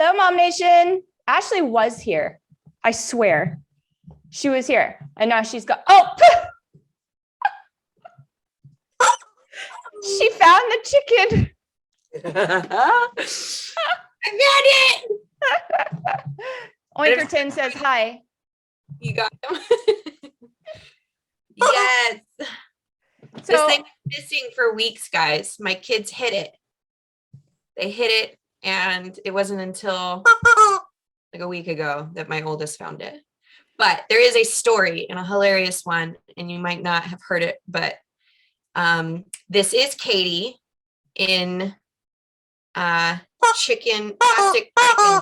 Hello, Mom Nation. Ashley was here. I swear. She was here. And now she's got, she found the chicken. I got it. Oinkerton says hi. You got him. Yes. So, This thing was missing for weeks, guys. My kids hid it. They hid it, and it wasn't until like a week ago that my oldest found it. But there is a story, and a hilarious one, and you might not have heard it, but this is Katie in plastic chicken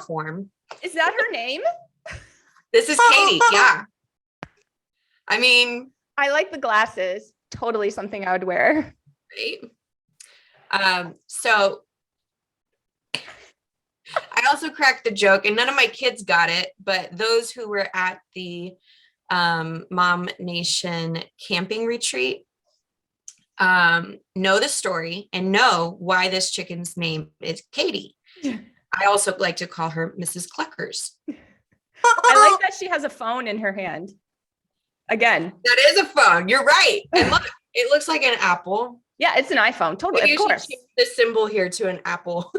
form. is that her name? This is Katie, yeah. I mean, I like the glasses. Totally something I would wear. right? So I also cracked the joke, and none of my kids got it, but those who were at the MOMnation camping retreat know the story and know why this chicken's name is Katie. I also like to call her Mrs. Cluckers. I like that she has a phone in her hand. Again. That is a phone. You're right. And look, it looks like an apple. Yeah, it's an iPhone. Totally. Maybe Of you should course. change the symbol here to an apple.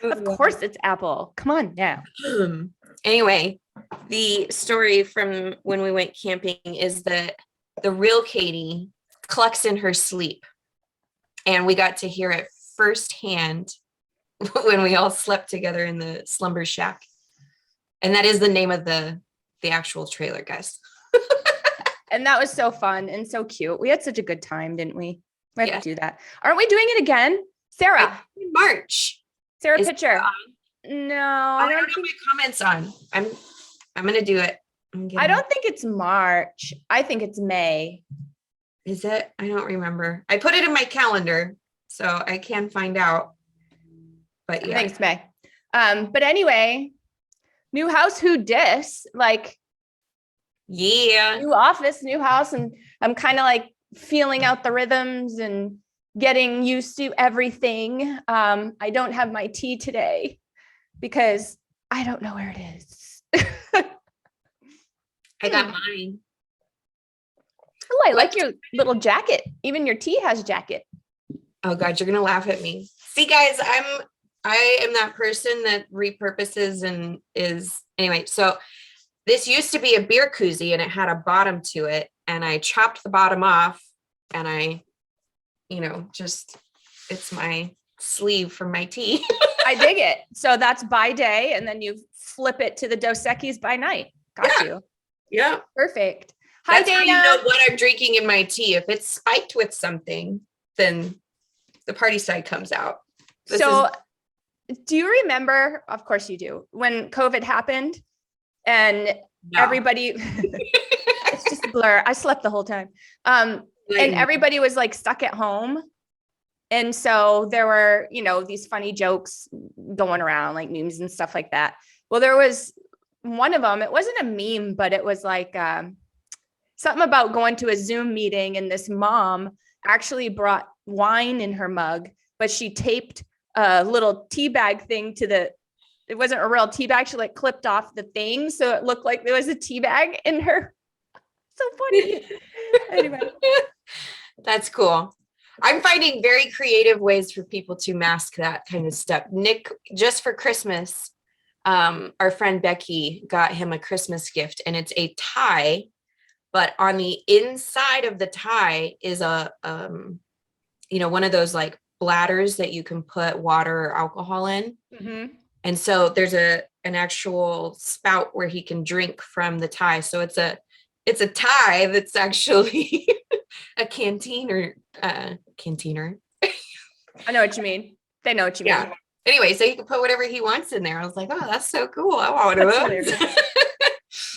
Of course it's Apple. Come on now. Anyway, the story from when we went camping is that the real Katie clucks in her sleep. And we got to hear it firsthand when we all slept together in the slumber shack. And that is the name of the actual trailer, guys. And that was so fun and so cute. We had such a good time, didn't we? We have Yes. to do that. Aren't we doing it again? Sarah. In March. Sarah, Is picture. it No, I don't know my comments on. I'm gonna do it. I don't think it's March. I think it's May. Is it? I don't remember. I put it in my calendar, so I can find out. But yeah. Thanks, May. But anyway, new house, who dis? Like, Yeah. new office, new house, and I'm kind of like feeling out the rhythms and getting used to everything. I don't have my tea today because I don't know where it is. I got mine. Oh, I like your little jacket. Even your tea has jacket. Oh God, you're gonna laugh at me. See, guys, I am that person that repurposes and is anyway. So this used to be a beer koozie and it had a bottom to it, and I chopped the bottom off, and I, just it's my sleeve for my tea. I dig it. So that's by day, and then you flip it to the Dos Equis by night. Got you. Yeah. Perfect. Hi, That's Dana. how you know what I'm drinking in my tea. If it's spiked with something, then the party side comes out. Do you remember? Of course you do. When COVID happened and everybody, it's just a blur. I slept the whole time. And everybody was like stuck at home. And so there were, these funny jokes going around, like memes and stuff like that. Well, there was one of them. It wasn't a meme, but it was like something about going to a Zoom meeting, and this mom actually brought wine in her mug, but she taped a little tea bag thing it wasn't a real tea bag. She like clipped off the thing, so it looked like there was a tea bag in her. So funny. Anyway. That's cool. I'm finding very creative ways for people to mask that kind of stuff. Nick, just for Christmas, our friend Becky got him a Christmas gift, and it's a tie, but on the inside of the tie is a, one of those like bladders that you can put water or alcohol in. Mm-hmm. And so there's an actual spout where he can drink from the tie. So it's a tie that's actually a canteen canteener. I know what you mean. They know what you mean. Anyway, so he can put whatever he wants in there. I was like, oh, that's so cool. I want one of those.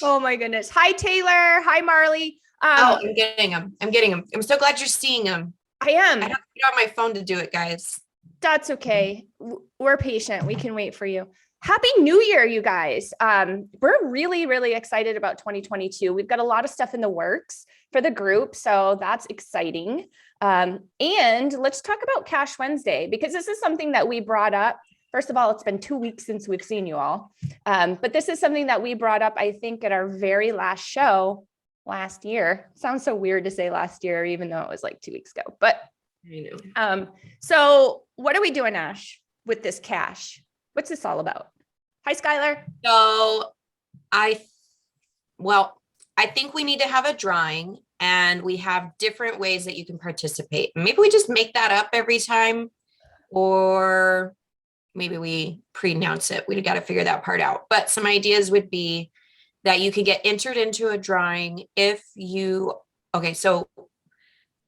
Oh my goodness. Hi, Taylor. Hi, Marley. I'm getting them. I'm so glad you're seeing them. I am. I have to get on my phone to do it, guys. That's okay. We're patient. We can wait for you. Happy New Year, you guys. We're really, really excited about 2022. We've got a lot of stuff in the works for the group, so that's exciting. And let's talk about Cash Wednesday, because this is something that we brought up First of all, it's been 2 weeks since we've seen you all. But this is something that we brought up, I think, at our very last show last year. Sounds so weird to say last year, even though it was like 2 weeks ago. But I know. so what are we doing, Ash, with this cash? What's this all about? Hi, Skylar. So I think we need to have a drawing, and we have different ways that you can participate. Maybe we just make that up every time, or maybe we pre-announce it. We got to figure that part out. But some ideas would be that you can get entered into a drawing if you, okay, so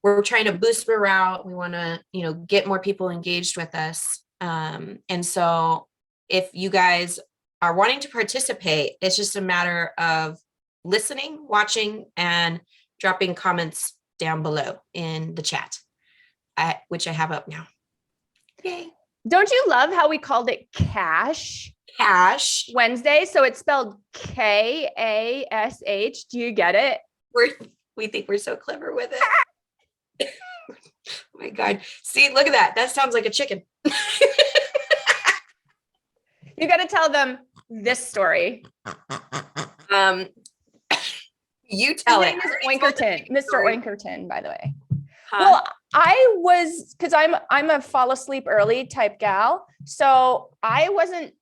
we're trying to boost morale. We want to, get more people engaged with us. And so if you guys are wanting to participate, it's just a matter of listening, watching, and dropping comments down below in the chat, which I have up now. Yay. Don't you love how we called it Cash Wednesday? So it's spelled Kash. Do you get it? We think we're so clever with it. Oh my God. See, look at that. That sounds like a chicken. You got to tell them this story. You tell it. His name is Oinkerton, Mr. Oinkerton, by the way. Huh? Well, I was, because I'm a fall asleep early type gal. So I wasn't,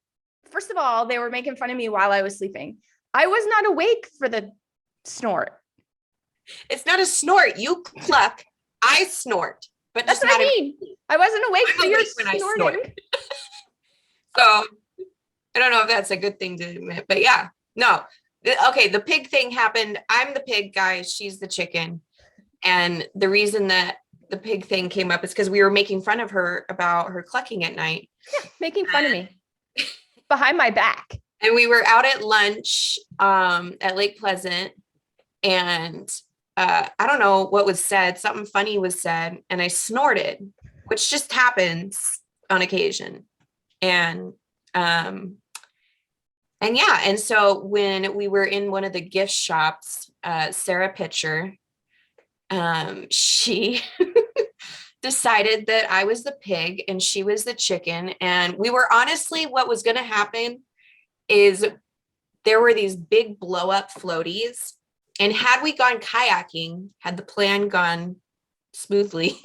first of all, they were making fun of me while I was sleeping. I was not awake for the snort. It's not a snort. You cluck. I snort. But that's what I mean. I wasn't awake for your snorting. So I don't know if that's a good thing to admit, but yeah, no. Okay, the pig thing happened. I'm the pig guy. She's the chicken. And the reason that the pig thing came up is because we were making fun of her about her clucking at night. Yeah, making fun of me behind my back. And we were out at lunch at Lake Pleasant, and I don't know what was said. Something funny was said, and I snorted, which just happens on occasion. And yeah, and so when we were in one of the gift shops, Sarah Pitcher, she decided that I was the pig and she was the chicken. And we were honestly, what was going to happen is there were these big blow up floaties. And had we gone kayaking, had the plan gone smoothly,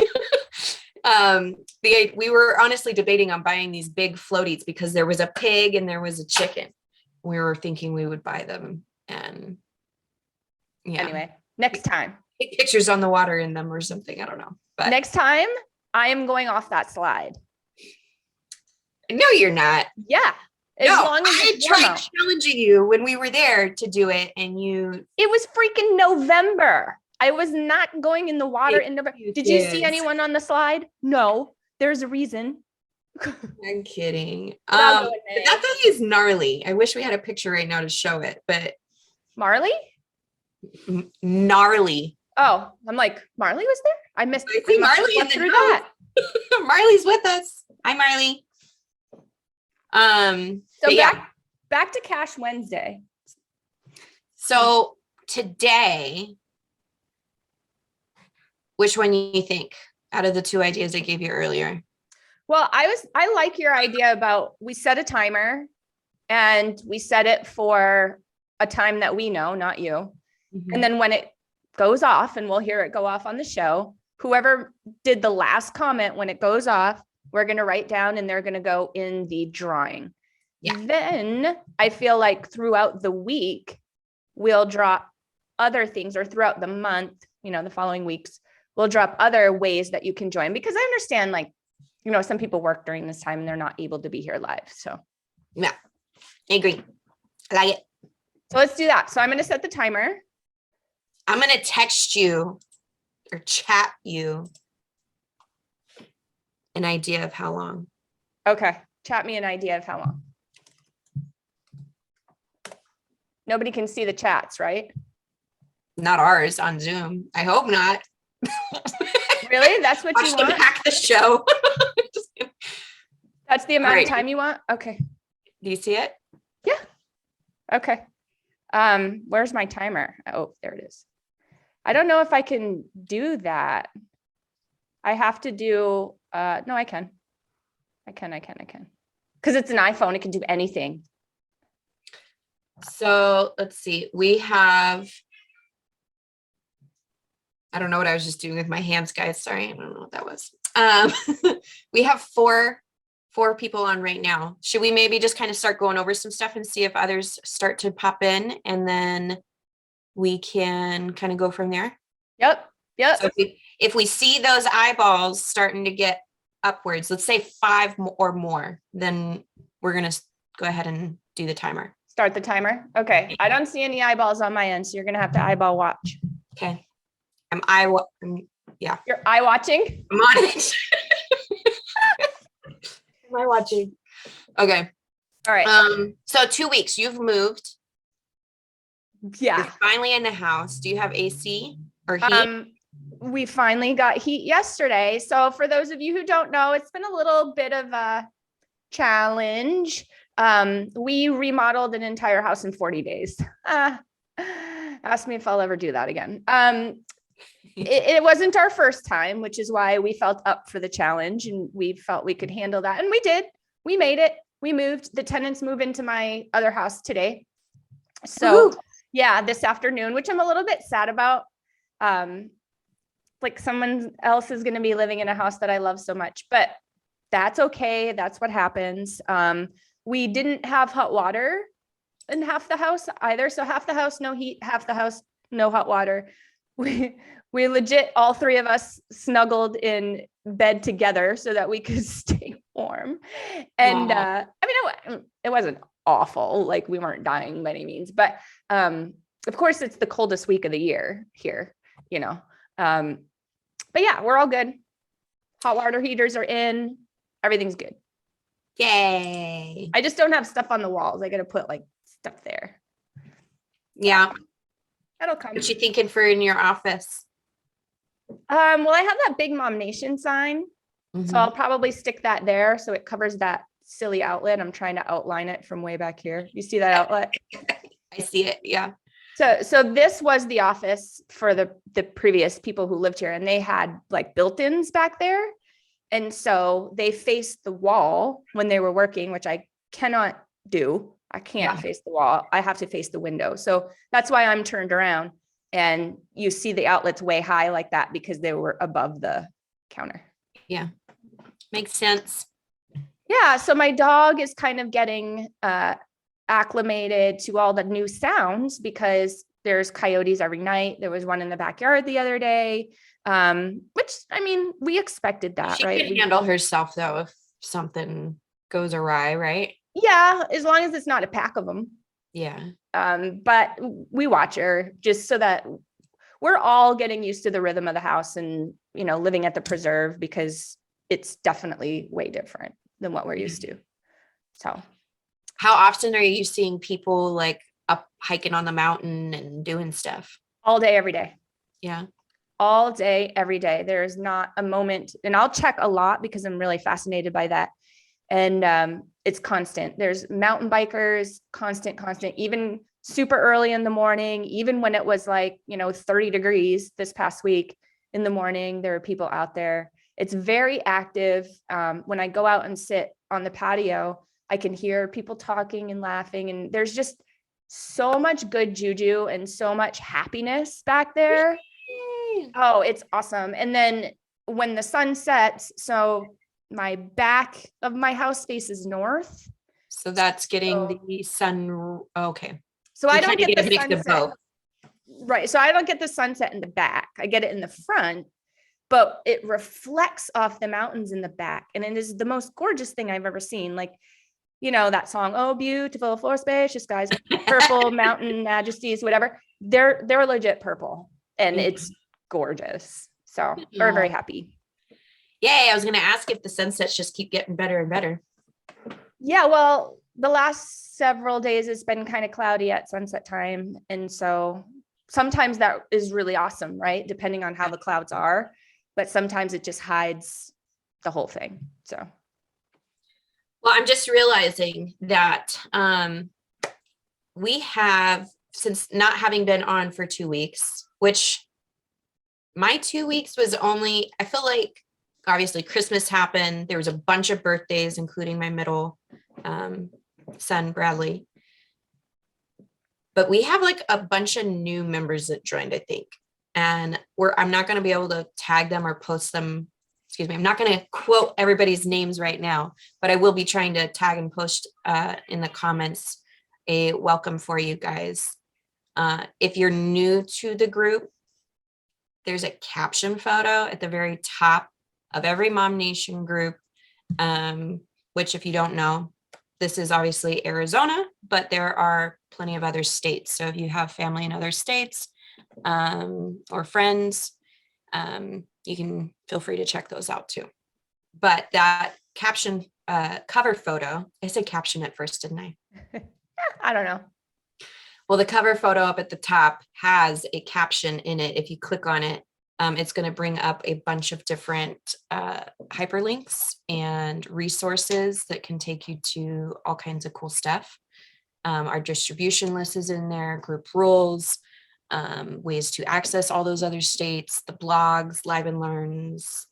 we were honestly debating on buying these big floaties because there was a pig and there was a chicken. We were thinking we would buy them, and yeah. Anyway, next time. Take pictures on the water in them or something. I don't know. But next time I am going off that slide. No, you're not. Yeah. As long as I tried challenging you when we were there to do it, and you. It was freaking November. I was not going in the water in November. Did you see anyone on the slide? No. There's a reason. I'm kidding. That thing is gnarly. I wish we had a picture right now to show it, but Marley? Gnarly. Oh, I'm like, Marley was there? I missed Marley in through that. Marley's with us. Hi, Marley. So back to Cash Wednesday. So today, which one do you think out of the two ideas I gave you earlier? Well, I like your idea about we set a timer and we set it for a time that we know, not you. Mm-hmm. And then when it goes off, and we'll hear it go off on the show, whoever did the last comment, when it goes off, we're going to write down and they're going to go in the drawing. Yeah. Then I feel like throughout the week, we'll drop other things, or throughout the month, the following weeks, we'll drop other ways that you can join, because I understand, like, some people work during this time and they're not able to be here live. So yeah, I agree. I like it. So let's do that. So I'm going to set the timer. I'm going to text you or chat you an idea of how long. Okay. Chat me an idea of how long. Nobody can see the chats, right? Not ours on Zoom. I hope not. Really? That's what you want? Hack the show. That's the amount of time you want? Okay. Do you see it? Yeah. Okay. Where's my timer? Oh, there it is. I don't know if I can do that. I have to do, no, I can. because it's an iPhone. It can do anything. So let's see. We have, I don't know what I was just doing with my hands, guys. Sorry, I don't know what that was. We have four people on right now. Should we maybe just kind of start going over some stuff and see if others start to pop in, and then we can kind of go from there? Yep. So if we see those eyeballs starting to get upwards, let's say 5 or more, then we're going to go ahead and do the timer. Start the timer. Okay. I don't see any eyeballs on my end, so you're going to have to eyeball watch. Okay. Yeah. You're eye watching? I'm on it. Am I watching? Okay. All right. So 2 weeks, you've moved. Yeah. You're finally in the house. Do you have AC or heat? We finally got heat yesterday. So for those of you who don't know, it's been a little bit of a challenge. We remodeled an entire house in 40 days. Ask me if I'll ever do that again. It wasn't our first time, which is why we felt up for the challenge and we felt we could handle that. And we did. We made it. We moved. The tenants move into my other house today. So yeah, this afternoon, which I'm a little bit sad about. Like someone else is going to be living in a house that I love so much, but that's okay. That's what happens. We didn't have hot water in half the house either. So half the house, no heat, half the house, no hot water. We legit, all 3 of us snuggled in bed together so that we could stay warm. And I mean, it wasn't awful. Like we weren't dying by any means, but of course it's the coldest week of the year here, you know. But yeah, we're all good. Hot water heaters are in. Everything's good. Yay. I just don't have stuff on the walls. I got to put like stuff there. Yeah. That'll come. What you thinking for in your office? Well, I have that big MOMnation sign. So I'll probably stick that there. So it covers that silly outlet. I'm trying to outline it from way back here. You see that outlet? I see it. Yeah. So this was the office for the previous people who lived here, and they had like built-ins back there. And so they faced the wall when they were working, which I cannot do. I can't face the wall. I have to face the window. So that's why I'm turned around and you see the outlets way high like that because they were above the counter. Yeah. Makes sense. Yeah. So my dog is kind of getting acclimated to all the new sounds because there's coyotes every night. There was one in the backyard the other day, which I mean, we expected that, She right? can handle herself though if something goes awry, right? Yeah, as long as it's not a pack of them. Yeah. But we watch her just so that we're all getting used to the rhythm of the house and, you know, living at the preserve because it's definitely way different than what we're used to. So how often are you seeing people like up hiking on the mountain and doing stuff? All day, every day. Yeah. All day, every day. There's not a moment, and I'll check a lot because I'm really fascinated by that. And it's constant. There's mountain bikers, constant, even super early in the morning, even when it was like, you know, 30 degrees this past week in the morning, there are people out there. It's very active. When I go out and sit on the patio, I can hear people talking and laughing, and there's just so much good juju and so much happiness back there. Oh, it's awesome. And then when the sun sets, so my back of my house faces north. So that's getting the sun. Okay. So I don't get the sunset. Right. So I don't get the sunset in the back. I get it in the front, but it reflects off the mountains in the back. And it is the most gorgeous thing I've ever seen. Like, you know, that song, oh, beautiful, for spacious skies, purple mountain majesties, whatever. They're legit purple and it's gorgeous. So we're very happy. Yay. I was going to ask if the sunsets just keep getting better and better. Yeah. Well, the last several days it's been kind of cloudy at sunset time. And so sometimes that is really awesome, right? Depending on how the clouds are, but sometimes it just hides the whole thing. So. Well, I'm just realizing that we have, since not having been on for 2 weeks, which my 2 weeks was only, I feel like obviously Christmas happened. There was a bunch of birthdays, including my middle son, Bradley. But we have like a bunch of new members that joined, I think. And I'm not going to be able to tag them or post them. Excuse me. I'm not going to quote everybody's names right now, but I will be trying to tag and post in the comments a welcome for you guys. If you're new to the group, there's a caption photo at the very top of every MOMnation group, which if you don't know, this is obviously Arizona, but there are plenty of other states. So if you have family in other states or friends, you can feel free to check those out too. But that caption cover photo, I said caption at first, didn't I? I don't know. Well, the cover photo up at the top has a caption in it. If you click on it, it's going to bring up a bunch of different hyperlinks and resources that can take you to all kinds of cool stuff. Our distribution list is in there, group rules, ways to access all those other states, the blogs, live and learns.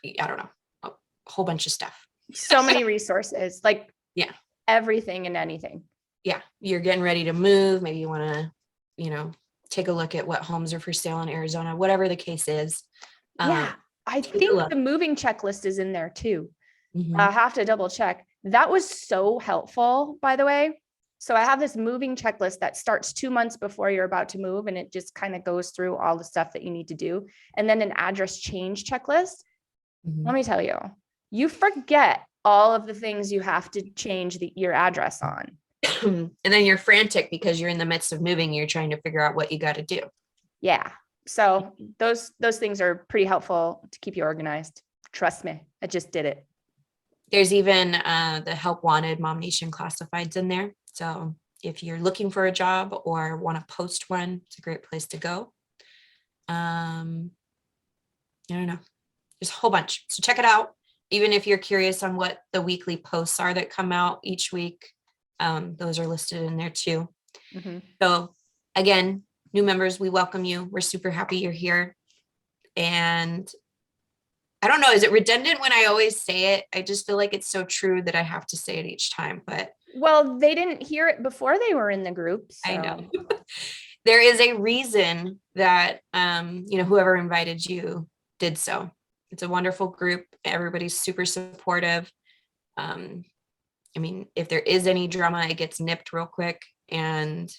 I don't know, a whole bunch of stuff. So many resources, like yeah, everything and anything. Yeah, you're getting ready to move. Maybe you want to, take a look at what homes are for sale in Arizona, whatever the case is. Yeah, I think the moving checklist is in there too. Mm-hmm. I have to double check. That was so helpful, by the way. So I have this moving checklist that starts 2 months before you're about to move, and it just kind of goes through all the stuff that you need to do. And then an address change checklist. Mm-hmm. Let me tell you, you forget all of the things you have to change your address on. And then you're frantic because you're in the midst of moving. You're trying to figure out what you got to do. Yeah. So those things are pretty helpful to keep you organized. Trust me, I just did it. There's even the help wanted MOMnation classifieds in there. So if you're looking for a job or want to post one, it's a great place to go. I don't know. There's a whole bunch. So check it out. Even if you're curious on what the weekly posts are that come out each week, those are listed in there too. Mm-hmm. So again, new members, we welcome you. We're super happy you're here. And I don't know, is it redundant when I always say it? I just feel like it's so true that I have to say it each time, but. Well, they didn't hear it before they were in the group. So. I know. There is a reason that, whoever invited you did so. It's a wonderful group. Everybody's super supportive. If there is any drama, it gets nipped real quick. And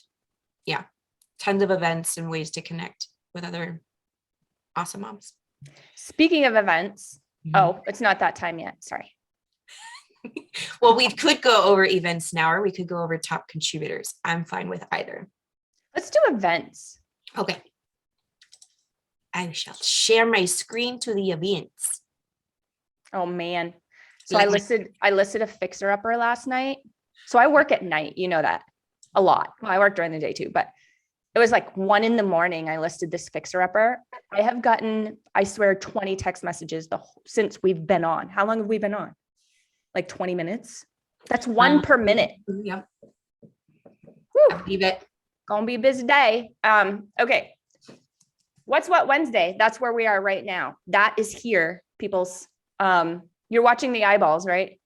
yeah, tons of events and ways to connect with other awesome moms. Speaking of events, oh, it's not that time yet. Sorry. Well, we could go over events now, or we could go over top contributors. I'm fine with either. Let's do events. Okay. I shall share my screen to the events. Oh man. So I listed a fixer-upper last night. So I work at night, you know that, a lot. Well, I work during the day too, but it was like 1 a.m. I listed this fixer-upper. I have gotten, I swear, 20 text messages since we've been on. How long have we been on? Like 20 minutes? That's one per minute. Yep. Woo. I believe it. Gonna be a busy day. Okay. What's What Wednesday? That's where we are right now. That is here, people's. You're watching the eyeballs, right?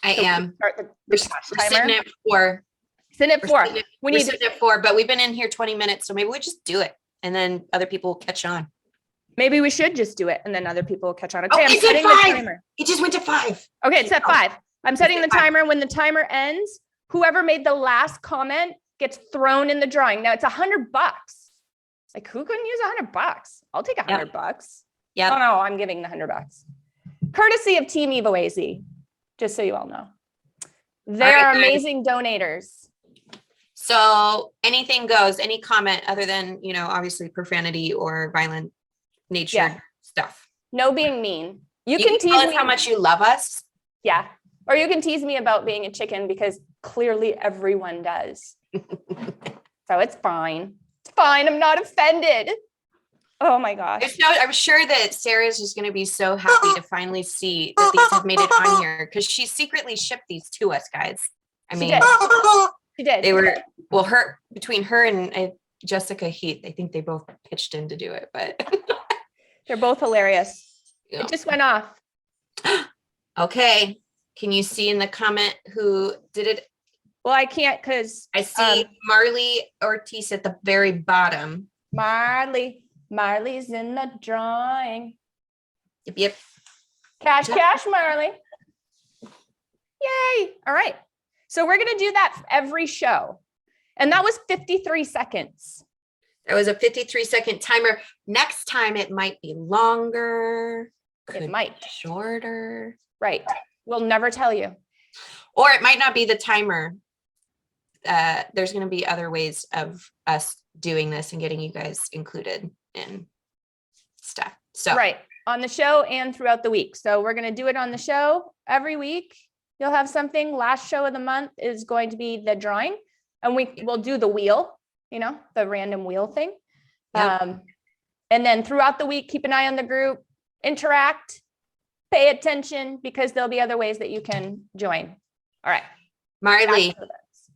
I am. Start the We're timer. sitting at 4. Sitting at 4. We're sitting at 4, but we've been in here 20 minutes, so maybe we just do it, and then other people will catch on. Maybe we should just do it, and then other people will catch on. Okay, I'm setting the timer. It just went to 5. Okay, it's at 5. I'm setting the timer. When the timer ends, whoever made the last comment gets thrown in the drawing. Now it's $100. Like, who couldn't use $100? I'll take $100. Yeah. Oh no, I'm giving the $100. Courtesy of Team EvoAZ, just so you all know. They're amazing donators. So anything goes, any comment other than, obviously profanity or violent nature stuff. No being mean. You can tease tell us me how much you love us. Yeah. Or you can tease me about being a chicken because clearly everyone does. So it's fine. It's fine. I'm not offended. Oh my gosh. I'm sure that Sarah's just going to be so happy to finally see that these have made it on here, because she secretly shipped these to us, guys. She did. They were, between her and Jessica Heath, I think they both pitched in to do it, but they're both hilarious. Yeah. It just went off. Okay. Can you see in the comment who did it? Well, I can't because I see Marley Ortiz at the very bottom. Marley's in the drawing. Yep. Cash, Marley. Yay. All right. So we're going to do that every show. And that was 53 seconds. That was a 53-second timer. Next time it might be longer. It might be shorter. Right. We'll never tell you. Or it might not be the timer. There's going to be other ways of us doing this and getting you guys included in stuff. So right. On the show and throughout the week. So we're going to do it on the show every week. You'll have something. Last show of the month is going to be the drawing. And we'll do the wheel, the random wheel thing. Yep. And then throughout the week, keep an eye on the group, interact, pay attention, because there'll be other ways that you can join. All right.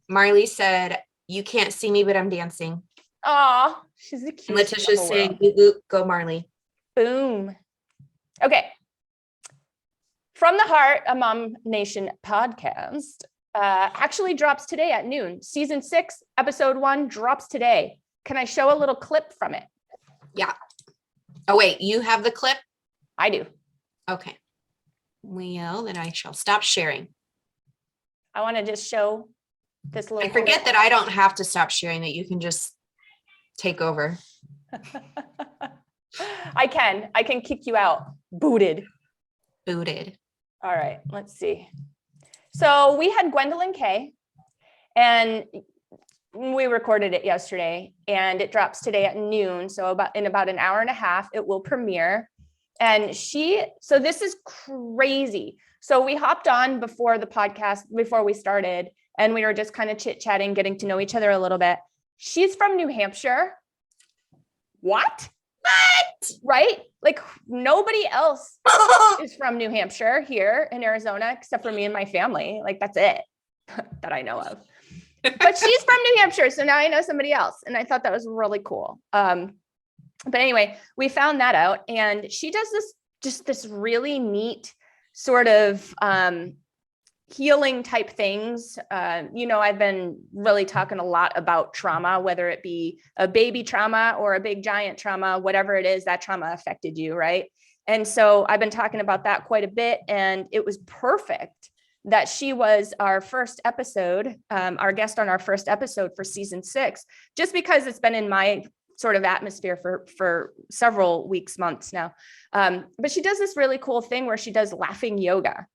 Marley said, you can't see me, but I'm dancing. Oh, she's the cutest. Letitia's saying, boop, boop, go Marley. Boom. Okay. From the Heart, a MOMnation podcast actually drops today at noon. Season 6, episode 1 drops today. Can I show a little clip from it? Yeah. Oh, wait, you have the clip? I do. Okay. Well, then I shall stop sharing. I want to just show this little. I forget that I don't have to stop sharing, that you can just take over. I can kick you out. Booted. All right, let's see. So we had Gwendolyn K, and we recorded it yesterday, and it drops today at noon. So in about an hour and a half, it will premiere. And so this is crazy. So we hopped on before the podcast, before we started, and we were just kind of chit-chatting, getting to know each other a little bit. She's from New Hampshire. What? Right? Like nobody else is from New Hampshire here in Arizona, except for me and my family. Like that's it that I know of. But she's from New Hampshire. So now I know somebody else. And I thought that was really cool. But anyway, we found that out, and she does this really neat sort of healing type things. I've been really talking a lot about trauma, whether it be a baby trauma or a big giant trauma, whatever it is, that trauma affected you, right? And so I've been talking about that quite a bit, and it was perfect that she was our first episode, our guest on our first episode for season 6, just because it's been in my sort of atmosphere for several weeks, months now. But she does this really cool thing where she does laughing yoga.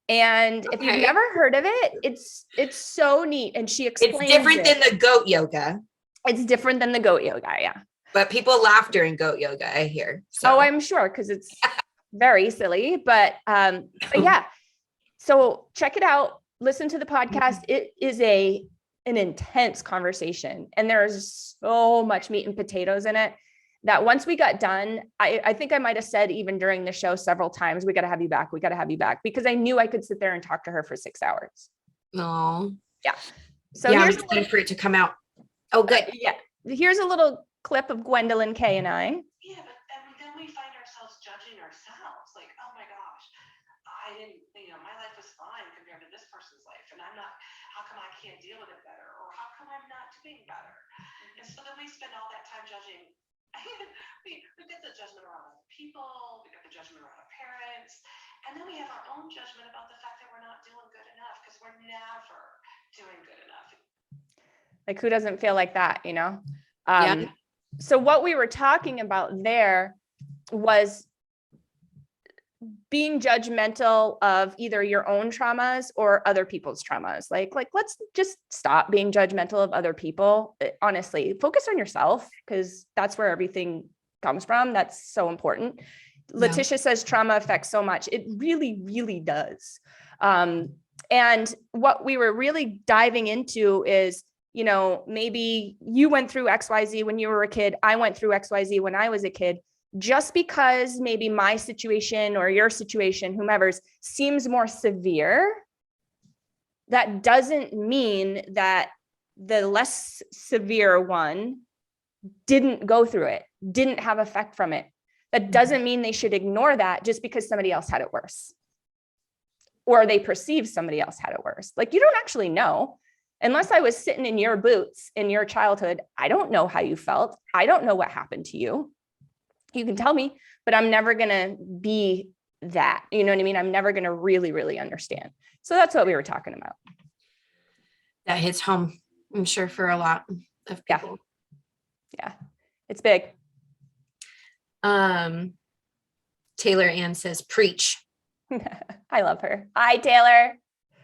And if you've never heard of it, it's so neat. And she explains it's different than the goat yoga. It's different than the goat yoga, yeah. But people laugh during goat yoga, I hear. So. Oh, I'm sure, because it's very silly. But yeah. So check it out. Listen to the podcast. It is an intense conversation, and there's so much meat and potatoes in it that once we got done, I think I might've said even during the show several times, we got to have you back. We got to have you back, because I knew I could sit there and talk to her for 6 hours. Oh, yeah. So yeah, here's I'm excited for it to come out. Oh, good. Yeah. Here's a little clip of Gwendolyn K and I. Yeah, but then we find ourselves judging ourselves. Like, oh my gosh, I didn't, my life was fine compared to this person's life. And I'm not, how come I can't deal with it better? Or how come I'm not doing better? And so then we spend all that time judging. we get the judgment around other people, we get the judgment around our parents, and then we have our own judgment about the fact that we're not doing good enough, because we're never doing good enough. Like, who doesn't feel like that, Yeah. So what we were talking about there was being judgmental of either your own traumas or other people's traumas. Like let's just stop being judgmental of other people. Honestly, focus on yourself, because that's where everything comes from. That's so important. Yeah. Letitia says trauma affects so much. It really, really does. And what we were really diving into is, maybe you went through XYZ when you were a kid. I went through XYZ when I was a kid. Just because maybe my situation or your situation, whomever's, seems more severe, that doesn't mean that the less severe one didn't go through it, didn't have effect from it. That doesn't mean they should ignore that just because somebody else had it worse. or they perceive somebody else had it worse. Like, you don't actually know. Unless I was sitting in your boots in your childhood, I don't know how you felt. I don't know what happened to you. You can tell me, but I'm never going to be that. You know what I mean? I'm never going to really, really understand. So that's what we were talking about. That hits home, I'm sure, for a lot of people. Yeah. It's big. Taylor Ann says, preach. I love her. Hi, Taylor.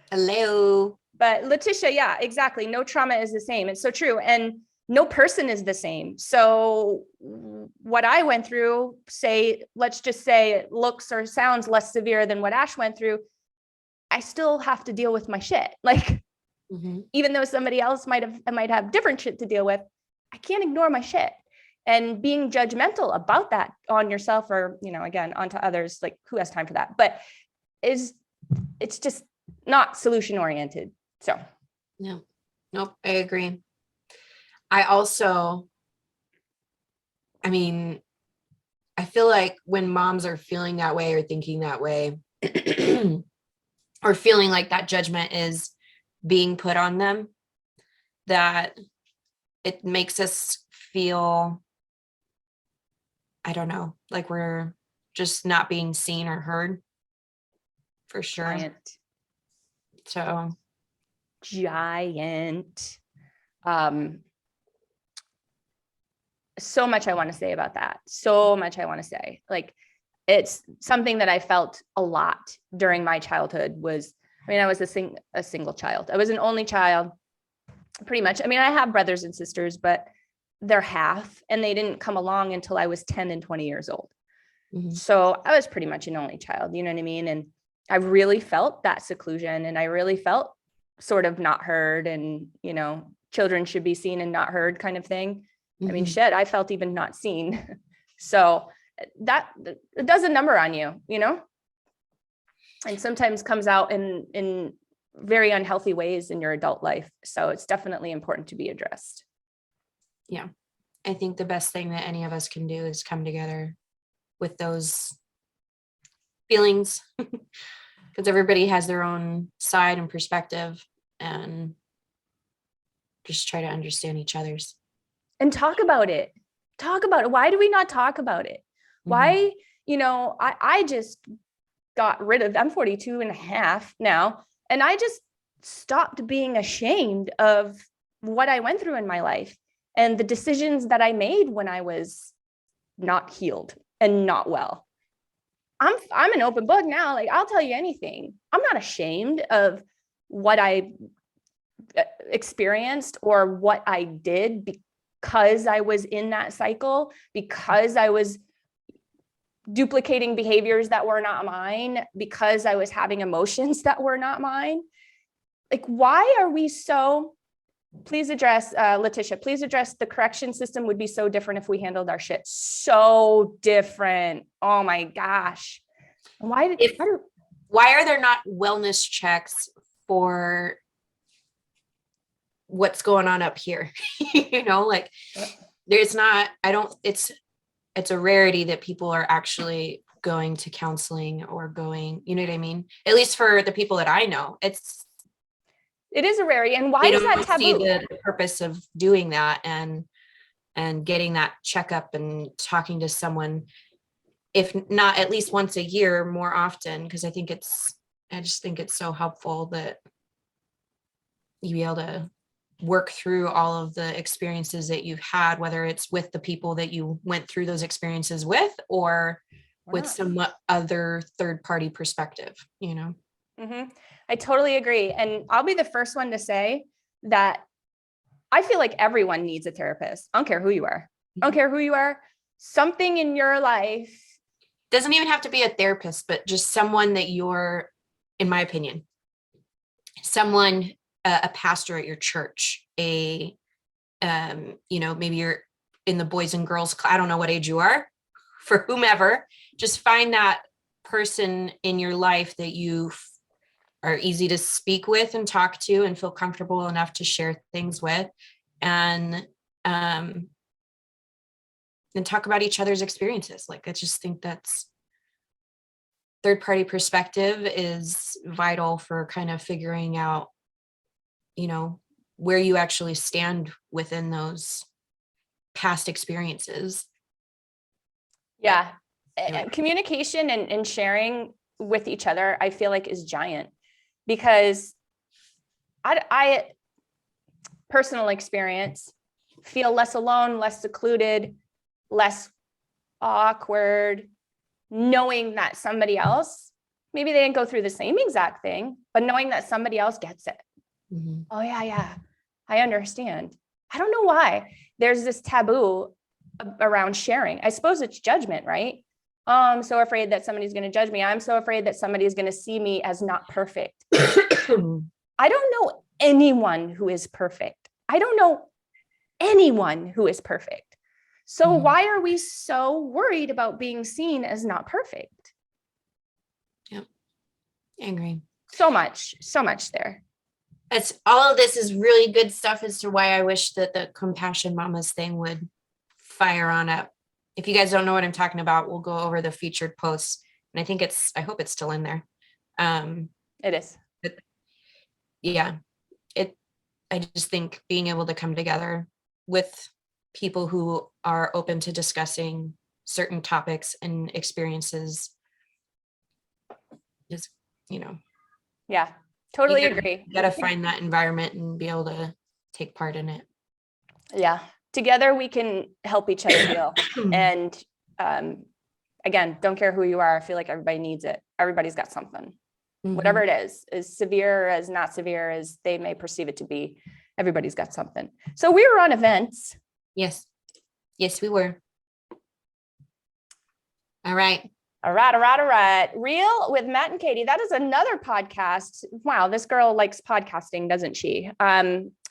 Hello. But Letitia, yeah, exactly. No trauma is the same. It's so true. And no person is the same. So what I went through, let's just say it looks or sounds less severe than what Ash went through. I still have to deal with my shit. Like, even though somebody else might have different shit to deal with, I can't ignore my shit. And being judgmental about that on yourself, or, again, onto others, like, who has time for that? But it's just not solution oriented. So no, nope, I agree. I feel like when moms are feeling that way or thinking that way, or feeling like that judgment is being put on them, that it makes us feel, I don't know, like we're just not being seen or heard, for sure. Giant. So much I want to say about that. So much I want to say. Like, it's something that I felt a lot during my childhood. I was a single child. I was an only child, pretty much. I have brothers and sisters, but they're half, and they didn't come along until I was 10 and 20 years old. So I was pretty much an only child, you know what I mean? And I really felt that seclusion, and I really felt sort of not heard, and, children should be seen and not heard kind of thing. I felt even not seen. So that it does a number on you, and sometimes comes out in very unhealthy ways in your adult life. So it's definitely important to be addressed. Yeah. I think the best thing that any of us can do is come together with those feelings, because everybody has their own side and perspective, and just try to understand each other's. And talk about it. Why do we not talk about it? Why, I just got rid of, I'm 42 and a half now, and I just stopped being ashamed of what I went through in my life and the decisions that I made when I was not healed and not well. I'm an open book now. Like, I'll tell you anything. I'm not ashamed of what I experienced or what I did, because I was in that cycle, because I was duplicating behaviors that were not mine, because I was having emotions that were not mine. Like, why are we so, please address, Letitia, please address, the correction system would be so different if we handled our shit so different. Oh my gosh. Why are there not wellness checks for what's going on up here? There's not, it's a rarity that people are actually going to counseling or going, you know what I mean? At least for the people that I know, it is a rarity. And why is that taboo? See the purpose of doing that and getting that checkup and talking to someone, if not at least once a year, more often, because I just think it's so helpful that you be able to work through all of the experiences that you've had, whether it's with the people that you went through those experiences with, or with some other third-party perspective, I totally agree. And I'll be the first one to say that I feel like everyone needs a therapist. I don't care who you are. Something in your life. Doesn't even have to be a therapist, but just someone that you're, in my opinion, a pastor at your church, maybe you're in the boys and girls class, I don't know what age you are, for whomever, just find that person in your life that you are easy to speak with and talk to and feel comfortable enough to share things with, and talk about each other's experiences. Like, I just think that's third-party perspective is vital for kind of figuring out, you know, where you actually stand within those past experiences. Yeah. Communication and sharing with each other, I feel like, is giant, because I personal experience, feel less alone, less secluded, less awkward, knowing that somebody else, maybe they didn't go through the same exact thing, but knowing that somebody else gets it. Mm-hmm. Oh yeah, I understand. I don't know why there's this taboo around sharing. I suppose it's judgment, right? Oh, I'm so afraid that somebody's going to judge me. I'm so afraid that somebody is going to see me as not perfect. I don't know anyone who is perfect. I don't know anyone who is perfect. So why are we so worried about being seen as not perfect? Yep. Angry. So much there. It's all of this is really good stuff as to why I wish that the Compassion Mamas thing would fire on up. If you guys don't know what I'm talking about, we'll go over the featured posts. And I hope it's still in there. It is. But yeah, I just think being able to come together with people who are open to discussing certain topics and experiences is, you know. Yeah, totally agree. You gotta find that environment and be able to take part in it. Yeah. Together we can help each other heal. And again, don't care who you are. I feel like everybody needs it. Everybody's got something. Whatever it is, as severe as not severe as they may perceive it to be, everybody's got something. So we were on events. Yes, we were. All right. Real with Matt and Katie. That is another podcast. Wow, this girl likes podcasting, doesn't she?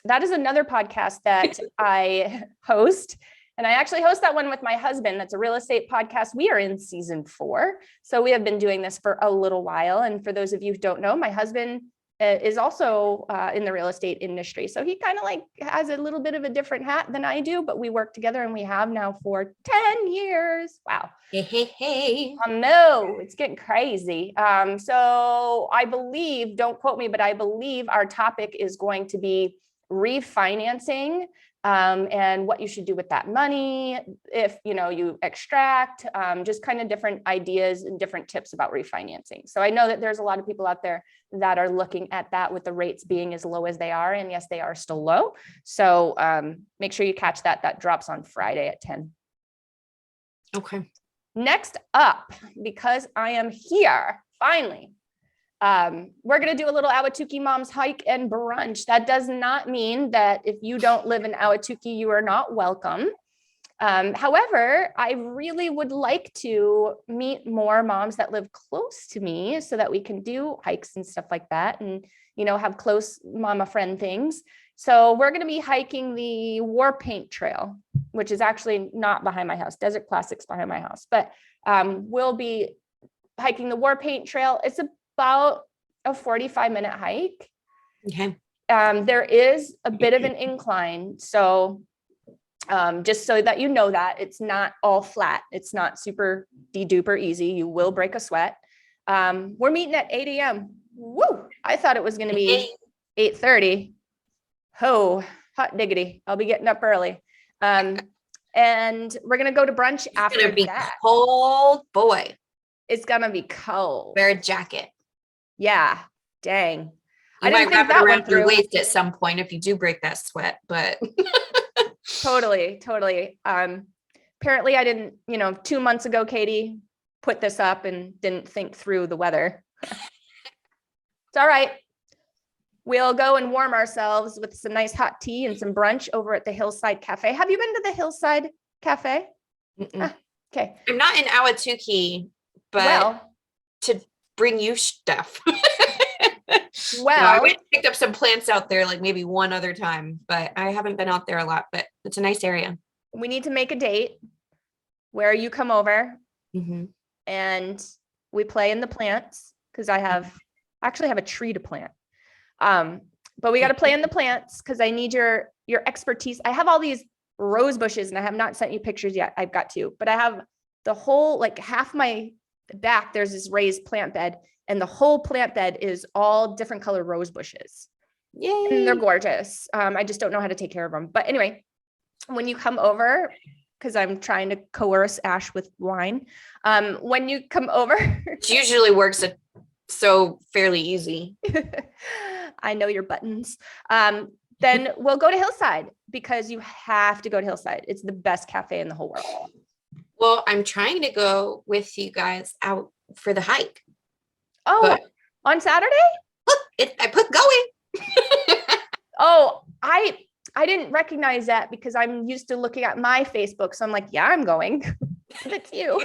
That is another podcast that I host. And I actually host that one with my husband. That's a real estate podcast. We are in season 4. So we have been doing this for a little while. And for those of you who don't know, my husband is also in the real estate industry. So he kind of like has a little bit of a different hat than I do, but we work together and we have now for 10 years. Wow. Hey. No, it's getting crazy. So I believe, don't quote me, but I believe our topic is going to be refinancing and what you should do with that money if you extract, just kind of different ideas and different tips about refinancing. So I know that there's a lot of people out there that are looking at that with the rates being as low as they are, and yes, they are still low. So make sure you catch that. That drops on Friday at 10. Okay. Next up, because I am here finally, we're going to do a little Abutukee Moms hike and brunch. That does not mean that if you don't live in Abutukee, you are not welcome. However, I really would like to meet more moms that live close to me so that we can do hikes and stuff like that and, have close mama friend things. So we're going to be hiking the War Paint Trail, which is actually not behind my house. Desert Classics behind my house, but we'll be hiking the War Paint Trail. It's about a 45-minute hike. Okay. There is a bit of an incline. So just so that you know that it's not all flat. It's not super de-duper easy. You will break a sweat. We're meeting at 8 a.m. Woo! I thought it was going to be 8:30. Oh, hot diggity. I'll be getting up early. And we're going to go to brunch after that. It's going to be cold, boy. It's going to be cold. Wear a jacket. Yeah. Dang. I might wrap it around your waist at some point if you do break that sweat, but Totally. Apparently I didn't, 2 months ago, Katie put this up and didn't think through the weather. It's all right. We'll go and warm ourselves with some nice hot tea and some brunch over at the Hillside Cafe. Have you been to the Hillside Cafe? Okay. I'm not in Abutukee, but to bring you stuff. Well, I went and picked up some plants out there like maybe one other time, but I haven't been out there a lot, but it's a nice area. We need to make a date where you come over and we play in the plants because I actually have a tree to plant. But we got to play in the plants because I need your expertise. I have all these rose bushes and I have not sent you pictures yet. I've got to, but I have the whole, like half my the back, there's this raised plant bed, and the whole plant bed is all different colored rose bushes. Yay. And they're gorgeous. I just don't know how to take care of them. But anyway, when you come over, because I'm trying to coerce Ash with wine. When you come over, It usually works so fairly easy. I know your buttons. Then we'll go to Hillside, because you have to go to Hillside. It's the best cafe in the whole world. Well, I'm trying to go with you guys out for the hike. Oh, But on Saturday? look, I put going. Oh, I didn't recognize that because I'm used to looking at my Facebook. So I'm like, yeah, I'm going. That's you.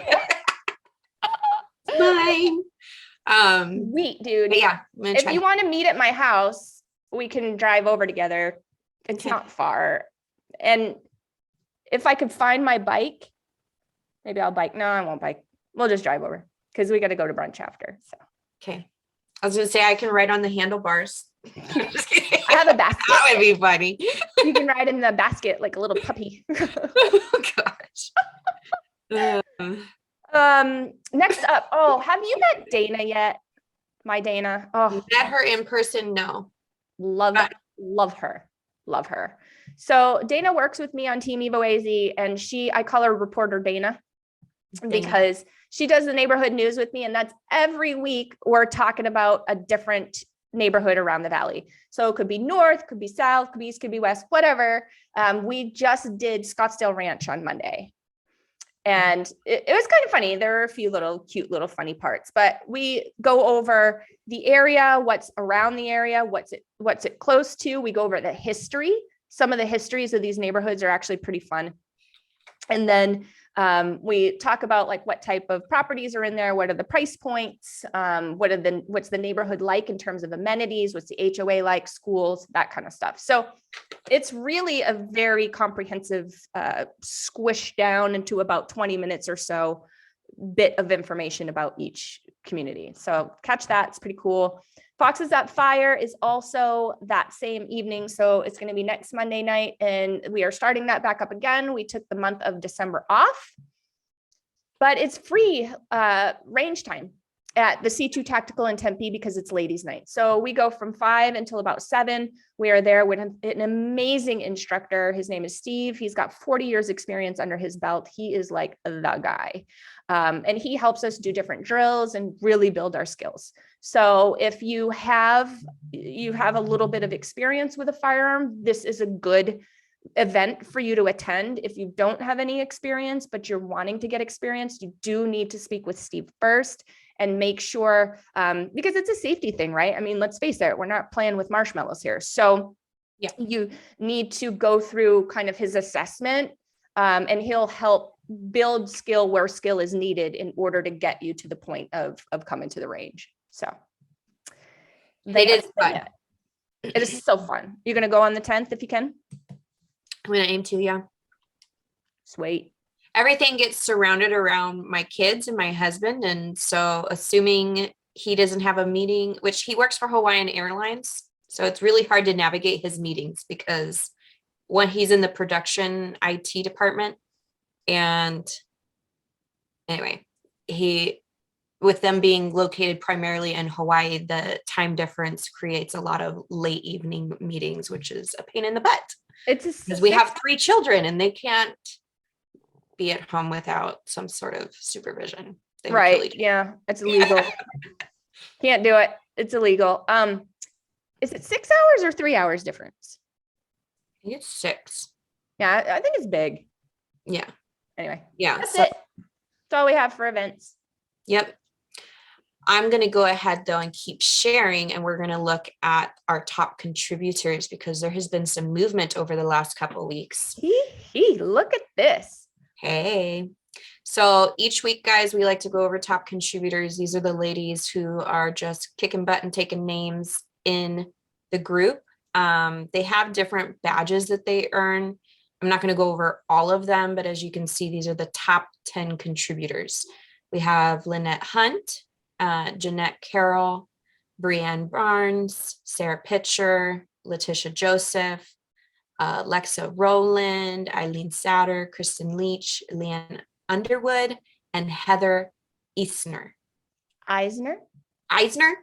Mine. Sweet, dude. Yeah. If you want to meet at my house, we can drive over together. It's not far. And if I could find my bike, maybe I'll bike. No, I won't bike. We'll just drive over because we got to go to brunch after. So Okay. I was gonna say I can ride on the handlebars. Just kidding. I have a basket. That would be funny. You can ride in the basket like a little puppy. Oh gosh. Next up. Oh, have you met Dana yet? My Dana. Oh, Met her in person? No. love her. Love her. So Dana works with me on Team EvoAZ, and I call her Reporter Dana because she does the neighborhood news with me. And that's every week we're talking about a different neighborhood around the valley. So it could be north, could be south, could be east, could be west, whatever. We just did Scottsdale Ranch on Monday. And it was kind of funny. There were a few cute little funny parts, but we go over the area, what's around the area, what's it close to. We go over the history. Some of the histories of these neighborhoods are actually pretty fun. And then we talk about like what type of properties are in there, what are the price points, what's the neighborhood like in terms of amenities, what's the HOA like, schools, that kind of stuff. So it's really a very comprehensive, squished down into about 20 minutes or so bit of information about each community. So catch that. It's pretty cool. Foxes at Fire is also that same evening. So it's going to be next Monday night, and we are starting that back up again. We took the month of December off, but it's free range time at the C2 Tactical in Tempe because it's ladies' night. So we go from 5 until about 7. We are there with an amazing instructor. His name is Steve. He's got 40 years experience under his belt. He is like the guy. And he helps us do different drills and really build our skills. So if you have a little bit of experience with a firearm, this is a good event for you to attend. If you don't have any experience, but you're wanting to get experience, you do need to speak with Steve first and make sure, because it's a safety thing, right? I mean, let's face it, we're not playing with marshmallows here. So yeah, you need to go through kind of his assessment, and he'll help build skill where skill is needed in order to get you to the point of coming to the range. So it is fun. It is so fun. You're going to go on the 10th if you can? I'm going to aim to, yeah. Sweet. Everything gets surrounded around my kids and my husband. And so assuming he doesn't have a meeting, which he works for Hawaiian Airlines. So it's really hard to navigate his meetings because when he's in the production IT department, and anyway, with them being located primarily in Hawaii, the time difference creates a lot of late evening meetings, which is a pain in the butt. It's because we have 3 children and they can't be at home without some sort of supervision. Right. Yeah. It's illegal. Can't do it. It's illegal. Is it 6 hours or 3 hours difference? I think it's 6. Yeah. I think it's big. Yeah. Anyway. Yeah. That's it. That's all we have for events. Yep. I'm going to go ahead though and keep sharing, and we're going to look at our top contributors because there has been some movement over the last couple of weeks. Look at this. Hey. So each week, guys, we like to go over top contributors. These are the ladies who are just kicking butt and taking names in the group. They have different badges that they earn. I'm not going to go over all of them, but as you can see, these are the top 10 contributors. We have Lynette Hunt, Jeanette Carroll, Brianne Barnes, Sarah Pitcher, Letitia Joseph, Lexa Rowland, Eileen Satter, Kristen Leach, Leanne Underwood, and Heather Eisner. Eisner.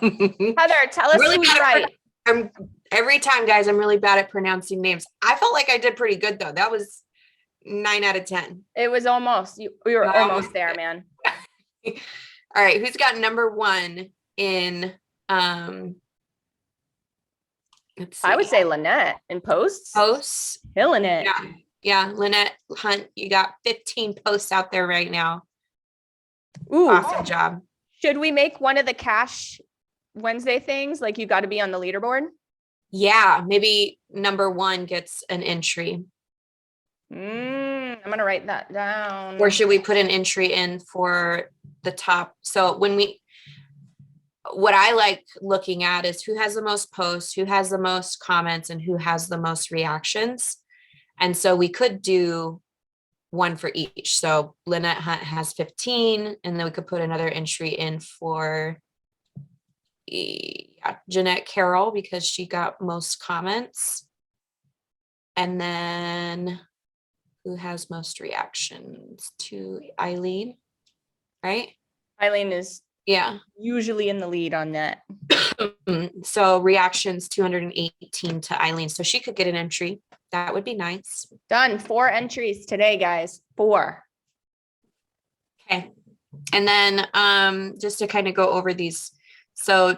Heather, Tell us really who's bad right. every time, guys, I'm really bad at pronouncing names. I felt like I did pretty good though. That was 9 out of 10. It was almost, we were almost there, man. All right, who's got number 1 in let's see. I would say Lynette in posts. Posts. Killing it. Yeah, Lynette Hunt, you got 15 posts out there right now. Ooh, awesome job. Should we make one of the Cash Wednesday things? Like you got to be on the leaderboard? Yeah, maybe number 1 gets an entry. I'm going to write that down. Or should we put an entry in for the top? So what I like looking at is who has the most posts, who has the most comments, and who has the most reactions. And so we could do one for each. So Lynette Hunt has 15, and then we could put another entry in for Jeanette Carroll because she got most comments. And then who has most reactions? To Eileen, right? Eileen is usually in the lead on that. So reactions 218 to Eileen. So she could get an entry. That would be nice. Done. 4 entries today, guys. 4. Okay. And then just to kind of go over these. So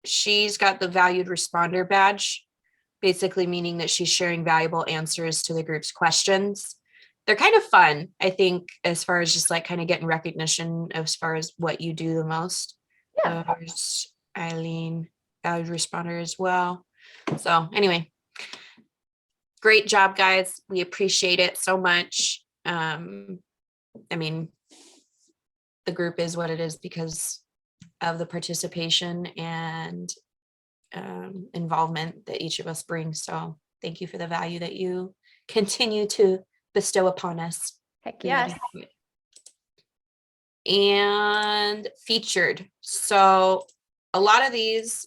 she's got the valued responder badge, basically meaning that she's sharing valuable answers to the group's questions. They're kind of fun, I think, as far as just like kind of getting recognition as far as what you do the most. Yeah. There's Eileen, valued responder as well. So anyway, great job, guys. We appreciate it so much. I mean, the group is what it is because of the participation and involvement that each of us brings. So thank you for the value that you continue to bestow upon us. Heck yes. And featured. So a lot of these,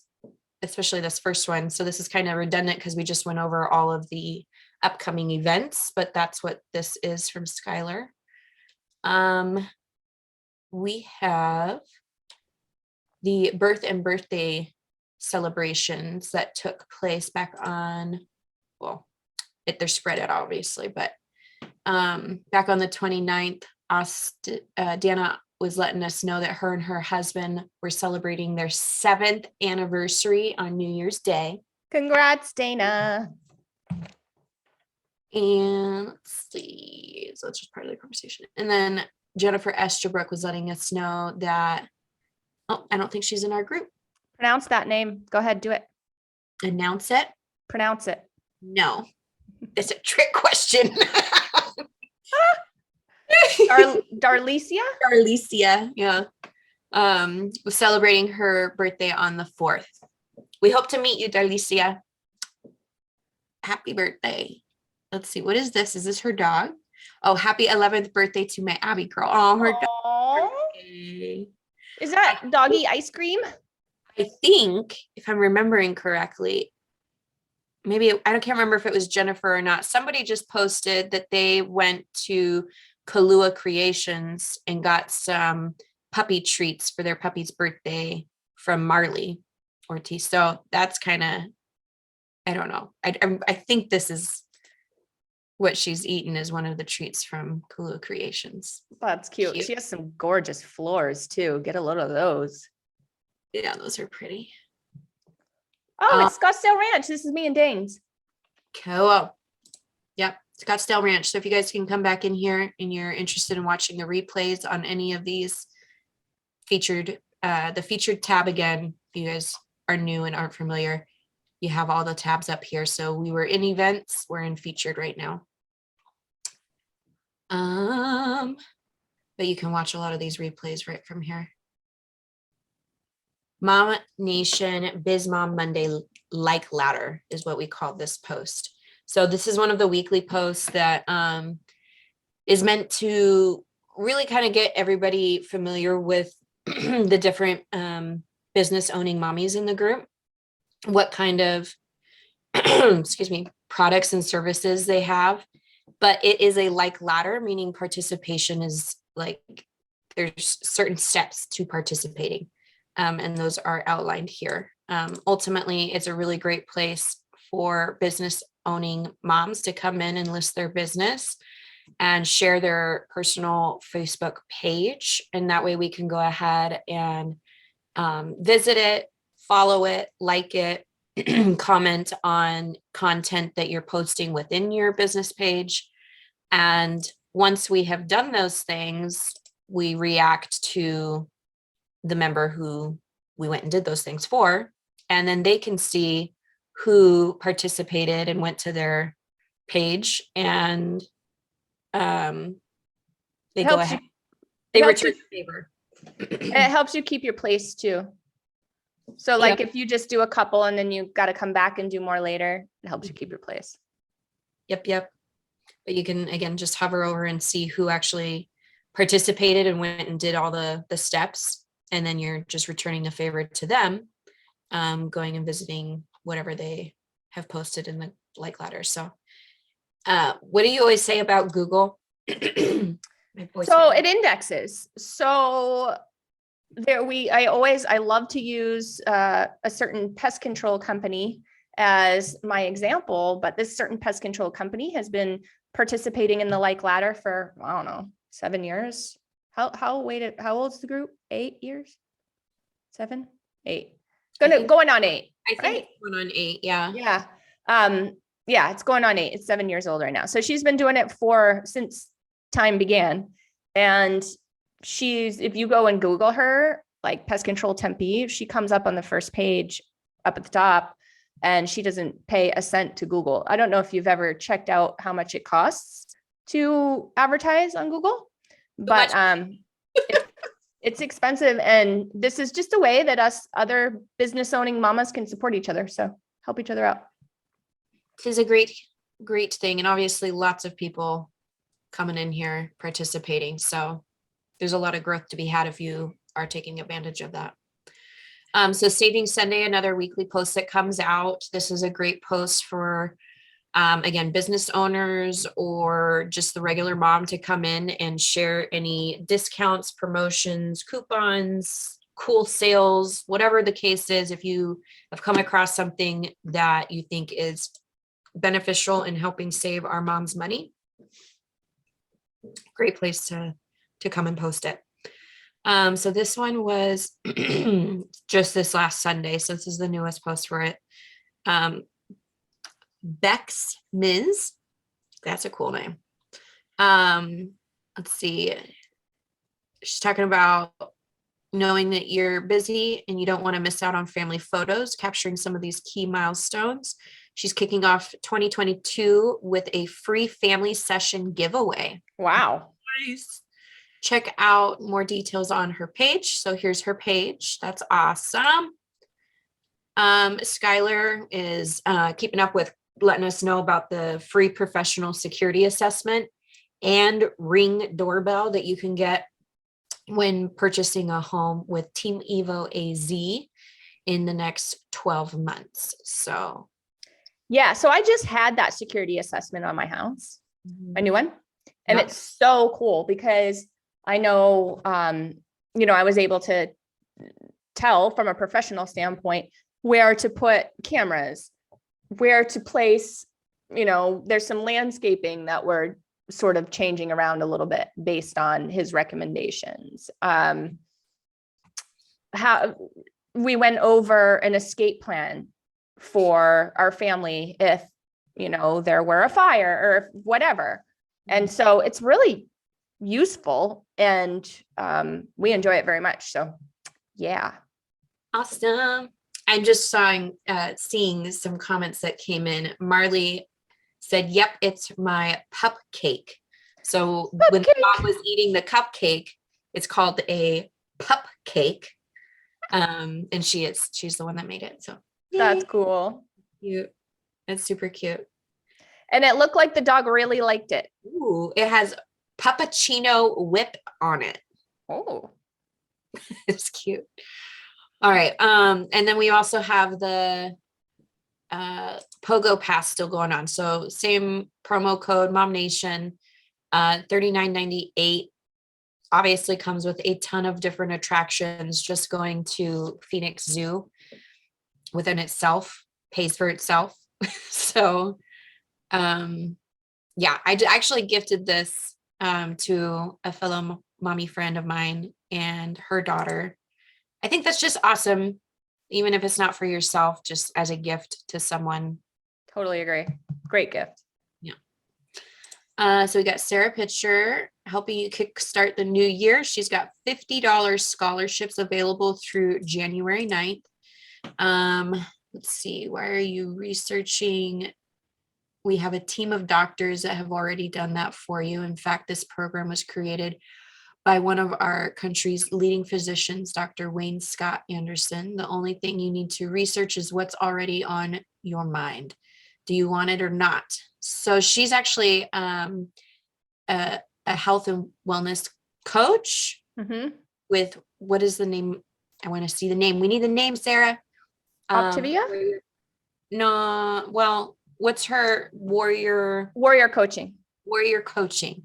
especially this first one, so this is kind of redundant because we just went over all of the upcoming events, but that's what this is from Skylar. We have the birth and birthday celebrations that took place back on, well, they're spread out obviously, but back on the 29th, Dana was letting us know that her and her husband were celebrating their 7th anniversary on New Year's Day. Congrats, Dana. And let's see, so that's just part of the conversation. And then Jennifer Estabrook was letting us know that, oh, I don't think she's in our group. Pronounce that name. Go ahead, do it. Announce it. Pronounce it. No, it's a trick question. Darlicia, yeah. Was celebrating her birthday on the 4th. We hope to meet you, Darlicia. Happy birthday. Let's see, what is this? Is this her dog? Oh, happy 11th birthday to my Abby girl. Oh, her dog. Is that doggy ice cream? I think, if I'm remembering correctly, maybe I can't remember if it was Jennifer or not. Somebody just posted that they went to Kahlua Creations and got some puppy treats for their puppy's birthday from Marley Ortiz. So that's kind of, I don't know. I think this is what she's eaten is one of the treats from Kahlua Creations. That's cute. She has some gorgeous floors too. Get a load of those. Yeah, those are pretty. Oh, it's Scottsdale Ranch. This is me and Danes. Cool. Yep, Scottsdale Ranch. So if you guys can come back in here and you're interested in watching the replays on any of these featured, the featured tab again, if you guys are new and aren't familiar, you have all the tabs up here. So we were in events, we're in featured right now. But you can watch a lot of these replays right from here. MOMnation Biz Mom Monday like ladder is what we call this post. So this is one of the weekly posts that is meant to really kind of get everybody familiar with the different business owning mommies in the group, what kind of excuse me, products and services they have. But it is a like ladder, meaning participation is like there's certain steps to participating. And those are outlined here. Ultimately, it's a really great place for business owning moms to come in and list their business and share their personal Facebook page. And that way we can go ahead and visit it, follow it, like it, comment on content that you're posting within your business page. And once we have done those things, we react to the member who we went and did those things for, and then they can see who participated and went to their page, and they go ahead. They return the favor. And it helps you keep your place too. So like if you just do a couple and then you got to come back and do more later, it helps you keep your place. Yep. But you can, again, just hover over and see who actually participated and went and did all the steps. And then you're just returning the favor to them, going and visiting whatever they have posted in the like ladder. So what do you always say about Google? So it indexes. So I love to use a certain pest control company as my example, but this certain pest control company has been participating in the like ladder for, I don't know, 7 years. How old's the group? 8 years? 7, 8. Going on 8. I think it's going on 8. Yeah. Yeah. Yeah, it's going on 8. It's 7 years old right now. So she's been doing it since time began. And if you go and Google her, like pest control Tempe, she comes up on the first page up at the top, and she doesn't pay a cent to Google. I don't know if you've ever checked out how much it costs to advertise on Google, but it's expensive. And this is just a way that us other business owning mamas can support each other. So help each other out. It is a great thing. And obviously lots of people coming in here participating. So there's a lot of growth to be had if you are taking advantage of that. So Saving Sunday, another weekly post that comes out. This is a great post for, again, business owners or just the regular mom to come in and share any discounts, promotions, coupons, cool sales, whatever the case is. If you have come across something that you think is beneficial in helping save our moms money, great place to come and post it. So this one was just this last Sunday. So this is the newest post for it. 𝙏𝙝𝙞𝙨. That's a cool name. Let's see. She's talking about knowing that you're busy and you don't want to miss out on family photos, capturing some of these key milestones. She's kicking off 2022 with a free family session giveaway. Wow. Nice. Check out more details on her page. So here's her page. That's awesome. Skylar is keeping up with letting us know about the free professional security assessment and Ring doorbell that you can get when purchasing a home with Team EvoAZ in the next 12 months. So yeah, so I just had that security assessment on my house, a new one. And Yep. it's so cool because I know, I was able to tell from a professional standpoint where to put cameras, where to place, there's some landscaping that we're sort of changing around a little bit based on his recommendations. How we went over an escape plan for our family if, there were a fire or whatever. And so it's really useful and we enjoy it very much. So yeah. Awesome. I'm just seeing some comments that came in. Marley said, yep, it's my pup cake. So when the mom was eating the cupcake, it's called a pup cake. And she's the one that made it. So that's cool. Cute. It's super cute. And it looked like the dog really liked it. Ooh, it has puppuccino whip on it. Oh, It's cute. All right. And then we also have the Pogo Pass still going on. So same promo code MOMnation, $39.98 obviously comes with a ton of different attractions. Just going to Phoenix Zoo within itself pays for itself. So yeah, actually gifted this to a fellow mommy friend of mine and her daughter. I think that's just awesome, even if it's not for yourself, just as a gift to someone. Totally agree. Great gift. So we got Sarah Pitcher helping you kickstart the new year. She's got $50 scholarships available through January 9th. Let's see, why are you researching? We have a team of doctors that have already done that for you. In fact, this program was created by one of our country's leading physicians, Dr. Wayne Scott Anderson. The only thing you need to research is what's already on your mind. Do you want it or not? So she's actually a health and wellness coach with, what is the name? I want to see the name. We need the name, Sarah. Optivia? No, well, what's her warrior coaching? Warrior coaching.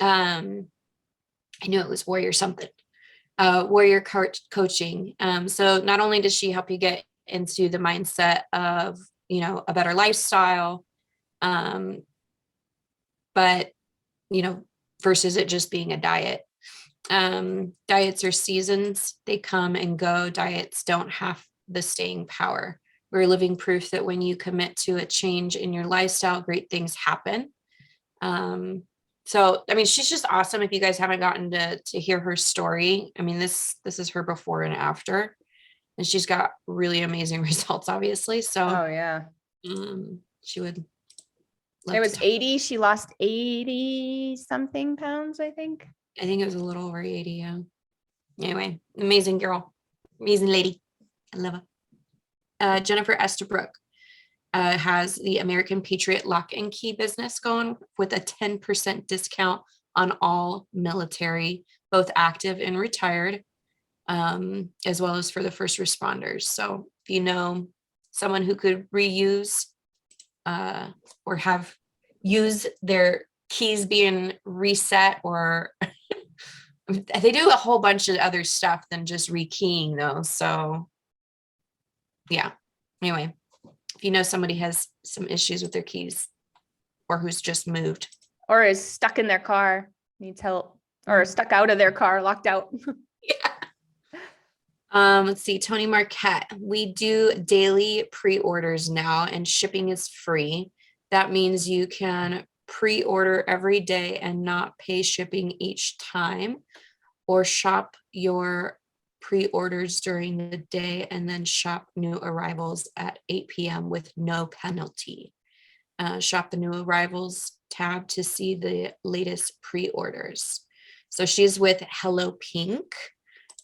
I knew it was warrior something. Warrior coaching. So not only does she help you get into the mindset of, you know, a better lifestyle, but, you know, versus it just being a diet. Diets are seasons. They come and go. Diets don't have the staying power. We're living proof that when you commit to a change in your lifestyle, great things happen. So, I mean, she's just awesome. If you guys haven't gotten to hear her story, I mean, this is her before and after, and she's got really amazing results, obviously. So, oh yeah, she would. It was 80. She lost 80 something pounds, I think. I think it was a little over 80. Yeah. Anyway, amazing girl, amazing lady. I love her. Jennifer Estabrook has the American Patriot Lock and Key business going with a 10% discount on all military, both active and retired, as well as for the first responders. So if you know someone who could reuse or use their keys being reset, or they do a whole bunch of other stuff than just rekeying those. So yeah, anyway, if you know somebody has some issues with their keys or who's just moved or is stuck in their car, needs help, or stuck out of their car, locked out. Yeah. Let's see, Tony Marquette. We do daily pre-orders now and shipping is free. That means you can pre-order every day and not pay shipping each time, or shop your pre-orders during the day and then shop new arrivals at 8 p.m. with no penalty. Shop the new arrivals tab to see the latest pre-orders. So she's with Hello Pink,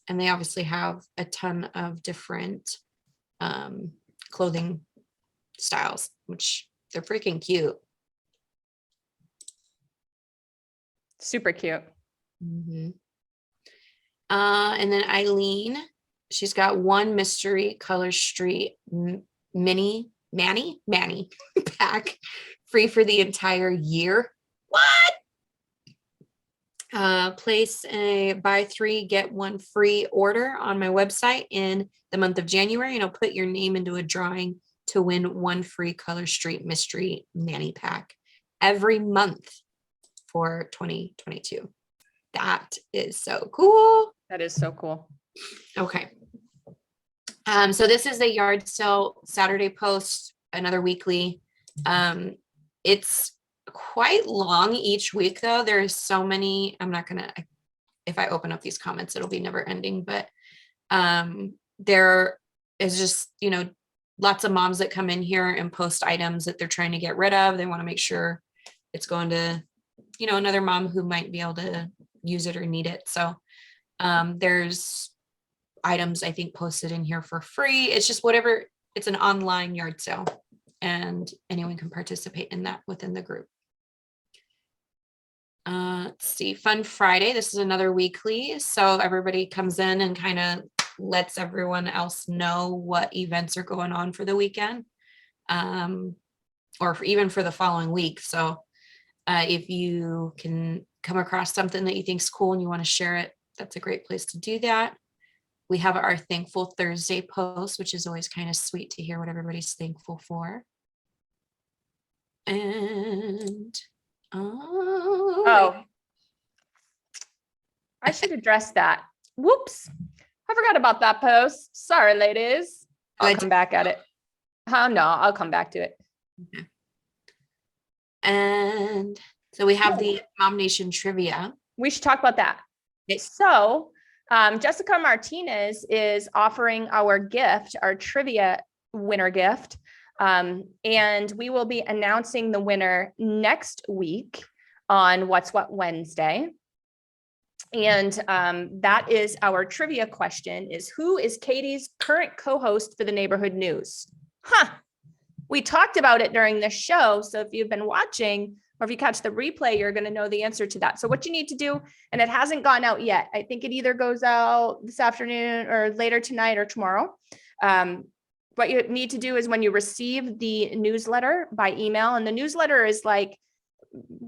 and they obviously have a ton of different clothing styles, which they're freaking cute. Super cute. And then Eileen, she's got one Mystery Color Street Manny pack free for the entire year. What? Place a buy 3 get 1 free order on my website in the month of January, and I'll put your name into a drawing to win 1 free Color Street Mystery Manny pack every month for 2022. That is so cool. That is so cool. Okay. So this is the yard sale Saturday post, another weekly. It's quite long each week though. There's so many, I'm not gonna, if I open up these comments, it'll be never ending, but there is just, you know, lots of moms that come in here and post items that they're trying to get rid of. They want to make sure it's going to, you know, another mom who might be able to use it or need it. So there's items I think posted in here for free. It's just whatever, it's an online yard sale and anyone can participate in that within the group. Let's see, Fun Friday. This is another weekly. So everybody comes in and kind of lets everyone else know what events are going on for the weekend, or even for the following week. So if you can come across something that you think is cool and you want to share it, that's a great place to do that. We have our Thankful Thursday post, which is always kind of sweet to hear what everybody's thankful for. And oh, I should address that. Whoops. I forgot about that post. Sorry, ladies. I'll come back at it. Oh, no, I'll come back to it. Okay. And so we have the MOMnation trivia. We should talk about that. So Jessica Martinez is offering our gift, our trivia winner gift. And we will be announcing the winner next week on What's What Wednesday. And that is our trivia question is, who is Katie's current co-host for the neighborhood news? We talked about it during the show. So if you've been watching or if you catch the replay, you're going to know the answer to that. So what you need to do, and it hasn't gone out yet. I think it either goes out this afternoon or later tonight or tomorrow. What you need to do is when you receive the newsletter by email, and the newsletter is like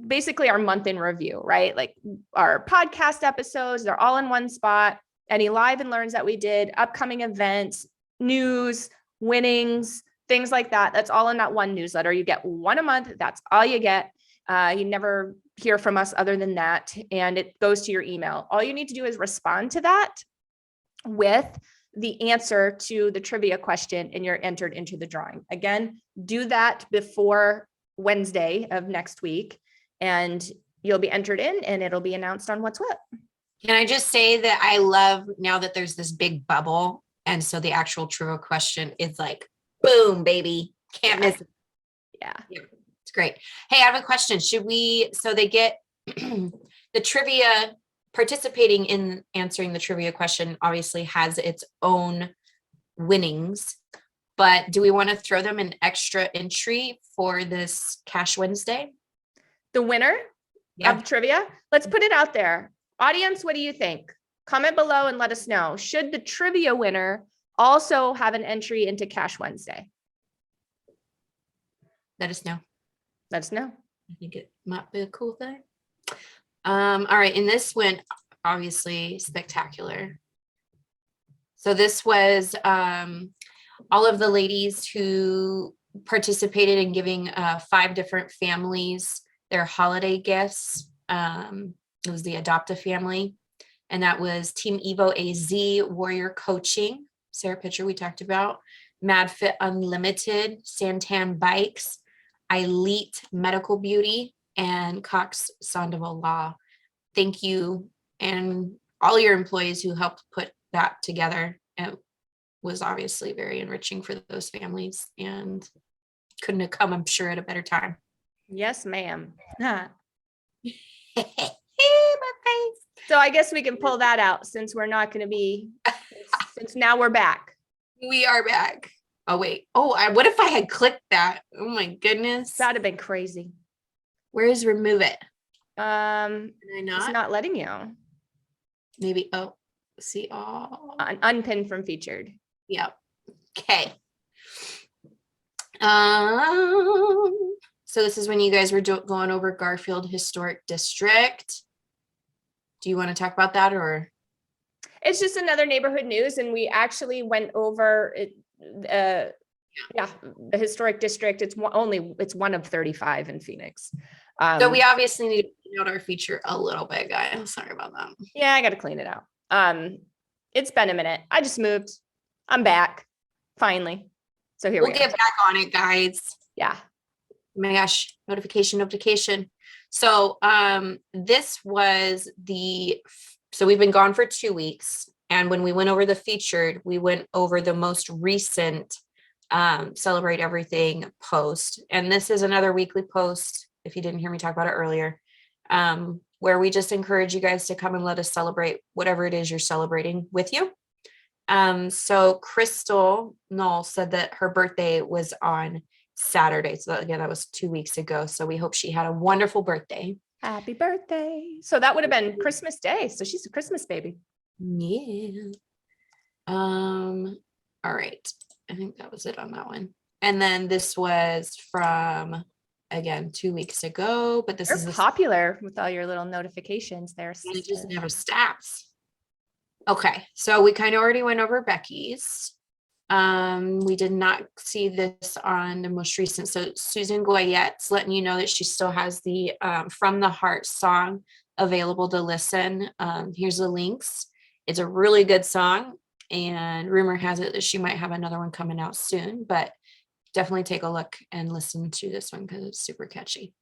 basically our month in review, right? Like our podcast episodes, they're all in one spot. Any live and learns that we did, upcoming events, news, winnings, things like that. That's all in that one newsletter. You get one a month. That's all you get. You never hear from us other than that. And it goes to your email. All you need to do is respond to that with the answer to the trivia question, and you're entered into the drawing. Again, do that before Wednesday of next week, and you'll be entered in, and it'll be announced on What's What. Can I just say that I love now that there's this big bubble, and so the actual trivia question is like, boom, baby, can't miss it. Yeah, it's great. Hey, I have a question. Should we? So they get the trivia. Participating in answering the trivia question obviously has its own winnings, but do we want to throw them an extra entry for this Cash Wednesday? The winner of trivia? Let's put it out there. Audience, what do you think? Comment below and let us know. Should the trivia winner also have an entry into Cash Wednesday? Let us know. Let us know. I think it might be a cool thing. All right, and this went obviously spectacular. So this was all of the ladies who participated in giving 5 different families their holiday gifts. It was the Adopta family, and that was Team EvoAZ Warrior Coaching, Sarah Pitcher we talked about, Mad Fit Unlimited, Santan Bikes, Elite Medical Beauty, and Cox Sandoval Law. Thank you, and all your employees who helped put that together. It was obviously very enriching for those families, and couldn't have come, I'm sure, at a better time. Yes, ma'am. My face. So I guess we can pull that out since we're not going to be, since now we're back. We are back. Oh, wait. Oh, what if I had clicked that? Oh my goodness. That'd have been crazy. Where is remove it? Did I not? It's not letting you. Maybe. Oh, see all. Unpinned from featured. Yep. Okay. So this is when you guys were going over Garfield Historic District. Do you want to talk about that, or? It's just another neighborhood news, and we actually went over it. The historic district. It's one of 35 in Phoenix. So we obviously need to clean out our feature a little bit, guys. Sorry about that. Yeah, I got to clean it out. It's been a minute. I just moved. I'm back finally. So here we'll get back on it, guys. Yeah. Oh my gosh, notification. So this was so we've been gone for 2 weeks. And when we went over the featured, we went over the most recent Celebrate Everything post. And this is another weekly post, if you didn't hear me talk about it earlier, where we just encourage you guys to come and let us celebrate whatever it is you're celebrating with you. So Crystal Knoll said that her birthday was on Saturday. So again, that was 2 weeks ago. So we hope she had a wonderful birthday. Happy birthday. So that would have been Christmas Day. So she's a Christmas baby. Yeah. All right. I think that was it on that one. And then this was from again 2 weeks ago, but this You're is popular with all your little notifications there, it sister. just never stops. Okay, so we kind of already went over Becky's. We did not see this on the most recent. So Susan Goyette's letting you know that she still has the From the Heart song available to listen. Here's the links. It's a really good song, and rumor has it that she might have another one coming out soon, but definitely take a look and listen to this one because it's super catchy.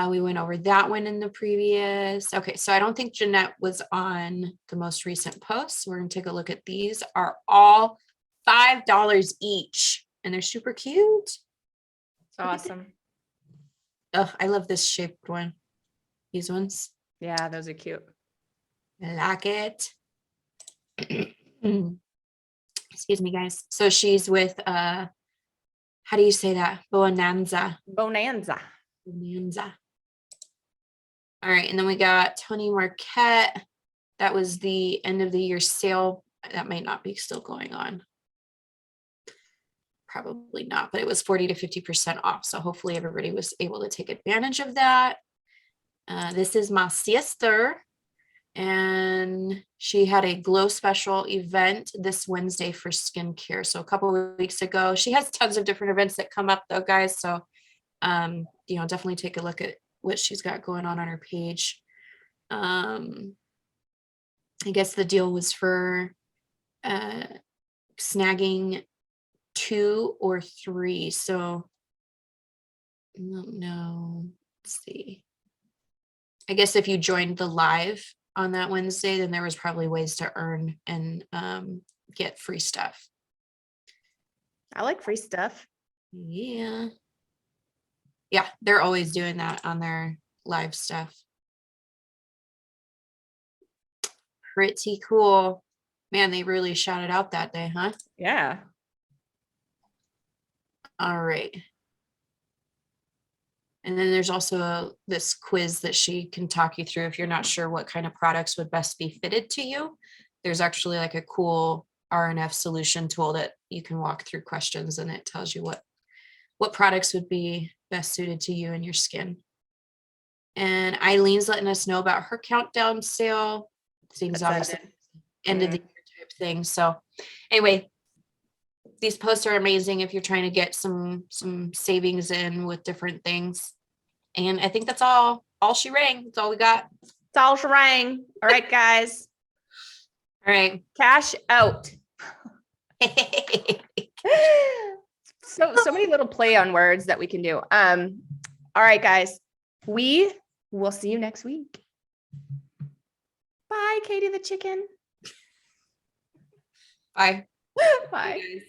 We went over that one in the previous. Okay, so I don't think Jeanette was on the most recent post. We're gonna take a look at these. Are all $5 each, and they're super cute. It's awesome. Oh, I love this shaped one. These ones. Yeah, those are cute. I like it. Excuse me, guys. So she's with how do you say that? Bonanza. Bonanza. Bonanza. All right, and then we got Tony Marquette. That was the end of the year sale. That might not be still going on. Probably not, but it was 40 to 50% off. So hopefully everybody was able to take advantage of that. This is my sister, and she had a glow special event this Wednesday for skincare. So a couple of weeks ago, she has tons of different events that come up though, guys. So, definitely take a look at what she's got going on her page. I guess the deal was for snagging 2 or 3. So no, let's see. I guess if you joined the live on that Wednesday, then there was probably ways to earn and get free stuff. I like free stuff. Yeah. Yeah, they're always doing that on their live stuff. Pretty cool. Man, they really shouted out that day, huh? Yeah. All right. And then there's also this quiz that she can talk you through if you're not sure what kind of products would best be fitted to you. There's actually like a cool RNF solution tool that you can walk through questions, and it tells you what products would be best suited to you and your skin. And Eileen's letting us know about her countdown sale. Seems That's obviously ended. end of the year type thing. So anyway, these posts are amazing if you're trying to get some savings in with different things. And I think that's all she rang. That's all we got. It's all she rang. All right, guys. All right. Cash out. So many little play on words that we can do. All right, guys. We will see you next week. Bye, Katie the chicken. Bye. Bye. Bye, guys.